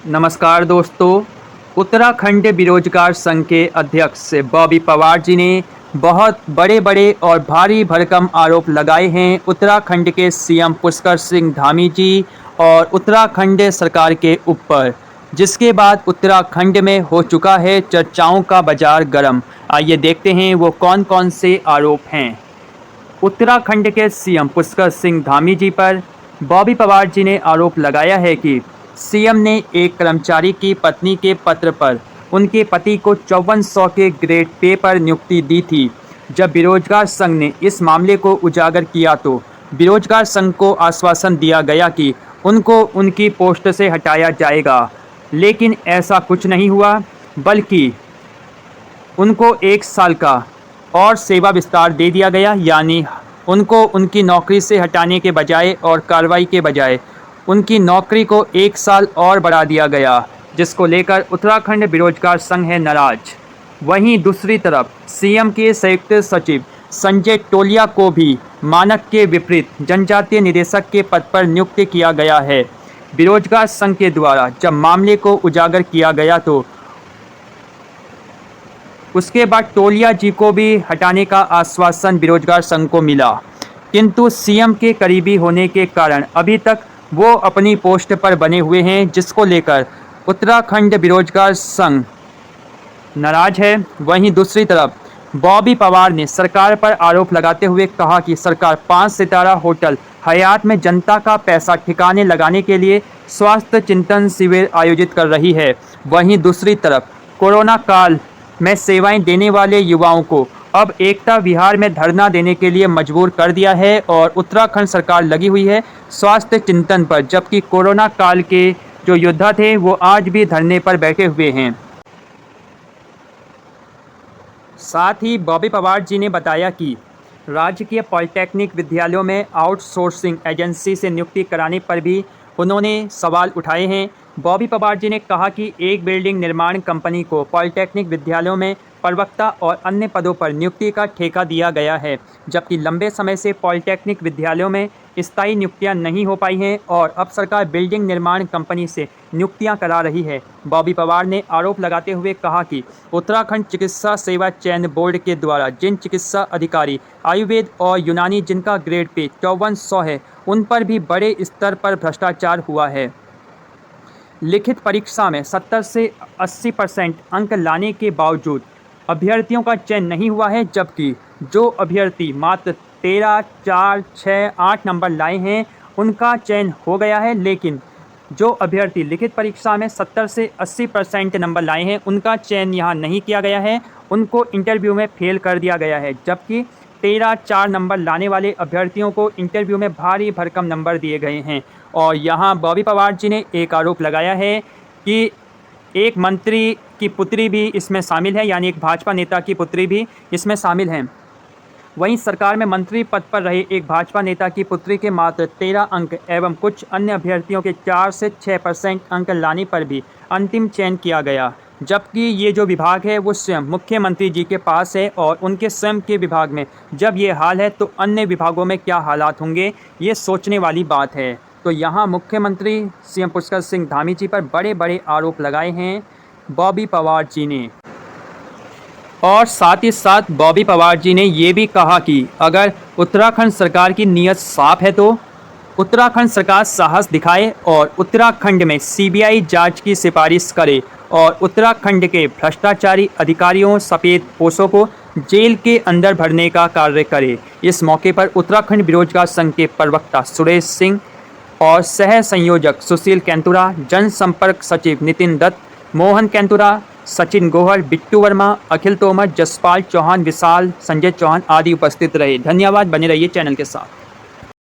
नमस्कार दोस्तों। उत्तराखंड बेरोजगार संघ के अध्यक्ष बॉबी पवार जी ने बहुत बड़े-बड़े और भारी भरकम आरोप लगाए हैं उत्तराखंड के सीएम पुष्कर सिंह धामी जी और उत्तराखंड सरकार के ऊपर, जिसके बाद उत्तराखंड में हो चुका है चर्चाओं का बाजार गर्म। आइए देखते हैं वो कौन-कौन से आरोप हैं। उत्तराखंड के सीएम पुष्कर सिंह धामी जी पर बॉबी पवार जी ने आरोप लगाया है कि सीएम ने एक कर्मचारी की पत्नी के पत्र पर उनके पति को 5400 के ग्रेड पे पर नियुक्ति दी थी। जब बेरोजगार संघ ने इस मामले को उजागर किया तो बेरोजगार संघ को आश्वासन दिया गया कि उनको उनकी पोस्ट से हटाया जाएगा, लेकिन ऐसा कुछ नहीं हुआ, बल्कि उनको 1 साल का और सेवा विस्तार दे दिया गया। यानी उनको उनकी नौकरी से हटाने के बजाय और कार्रवाई के बजाय उनकी नौकरी को 1 साल और बढ़ा दिया गया, जिसको लेकर उत्तराखंड बेरोजगार संघ है नाराज। वहीं दूसरी तरफ सीएम के संयुक्त सचिव संजय टोलिया को भी मानक के विपरीत जनजातीय निदेशक के पद पर नियुक्त किया गया है। बेरोजगार संघ के द्वारा जब मामले को उजागर किया गया तो उसके बाद टोलिया जी को भी हटाने का आश्वासन बेरोजगार संघ को मिला, किंतु सीएम के करीबी होने के कारण अभी तक वो अपनी पोस्ट पर बने हुए हैं, जिसको लेकर उत्तराखंड बेरोजगार संघ नाराज है। वहीं दूसरी तरफ बॉबी पवार ने सरकार पर आरोप लगाते हुए कहा कि सरकार 5 सितारा होटल हयात में जनता का पैसा ठिकाने लगाने के लिए स्वास्थ्य चिंतन शिविर आयोजित कर रही है। वहीं दूसरी तरफ कोरोना काल में सेवाएं देने वाले युवाओं को अब एकता विहार में धरना देने के लिए मजबूर कर दिया है और उत्तराखंड सरकार लगी हुई है स्वास्थ्य चिंतन पर, जबकि कोरोना काल के जो योद्धा थे वो आज भी धरने पर बैठे हुए हैं। साथ ही बॉबी पवार जी ने बताया कि राज्य के पॉलिटेक्निक विद्यालयों में आउटसोर्सिंग एजेंसी से नियुक्ति कराने पर भी उन्होंने सवाल उठाए हैं। बॉबी पवार जी ने कहा कि एक बिल्डिंग निर्माण कंपनी को पॉलिटेक्निक विद्यालयों में प्रवक्ता और अन्य पदों पर नियुक्ति का ठेका दिया गया है, जबकि लंबे समय से पॉलिटेक्निक विद्यालयों में स्थायी नियुक्तियां नहीं हो पाई हैं और अब सरकार बिल्डिंग निर्माण कंपनी से नियुक्तियां करा रही है। बॉबी पवार ने आरोप लगाते हुए कहा कि उत्तराखंड चिकित्सा सेवा चयन बोर्ड के द्वारा जिन चिकित्सा अधिकारी आयुर्वेद और यूनानी जिनका ग्रेड पे 5400 है, उन पर भी बड़े स्तर पर भ्रष्टाचार हुआ है। लिखित परीक्षा में 70 से 80% अंक लाने के बावजूद अभ्यर्थियों का चयन नहीं हुआ है, जबकि जो अभ्यर्थी मात्र 13, 4, 6, 8 नंबर लाए हैं उनका चयन हो गया है, लेकिन जो अभ्यर्थी लिखित परीक्षा में 70 से 80% नंबर लाए हैं उनका चयन यहाँ नहीं किया गया है, उनको इंटरव्यू में फेल कर दिया गया है। जबकि 13, 4 नंबर लाने वाले अभ्यर्थियों को इंटरव्यू में भारी भरकम नंबर दिए गए हैं। और यहाँ बॉबी पवार जी ने एक आरोप लगाया है कि एक मंत्री की पुत्री भी इसमें शामिल है, यानी एक भाजपा नेता की पुत्री भी इसमें शामिल है। वहीं सरकार में मंत्री पद पर रहे एक भाजपा नेता की पुत्री के मात्र 13 अंक एवं कुछ अन्य अभ्यर्थियों के 4 से 6% अंक लाने पर भी अंतिम चयन किया गया, जबकि ये जो विभाग है वो स्वयं मुख्यमंत्री जी के पास है और उनके स्वयं के विभाग में जब ये हाल है तो अन्य विभागों में क्या हालात होंगे, ये सोचने वाली बात है। तो यहाँ मुख्यमंत्री सीएम पुष्कर सिंह धामी जी पर बड़े-बड़े आरोप लगाए हैं बॉबी पवार जी ने। और साथ ही साथ बॉबी पवार जी ने ये भी कहा कि अगर उत्तराखंड सरकार की नीयत साफ है तो उत्तराखंड सरकार साहस दिखाए और उत्तराखंड में सीबीआई जांच की सिफारिश करे और उत्तराखंड के भ्रष्टाचारी अधिकारियों सफ़ेद पोशों को जेल के अंदर भरने का कार्य करे। इस मौके पर उत्तराखंड बेरोजगार संघ के प्रवक्ता सुरेश सिंह और सह संयोजक सुशील कैंतुरा, जनसंपर्क सचिव नितिन दत्त, मोहन कैंतुरा, सचिन गोहर, बिट्टू वर्मा, अखिल तोमर, जसपाल चौहान, विशाल, संजय चौहान आदि उपस्थित रहे। धन्यवाद, बने रहिए चैनल के साथ।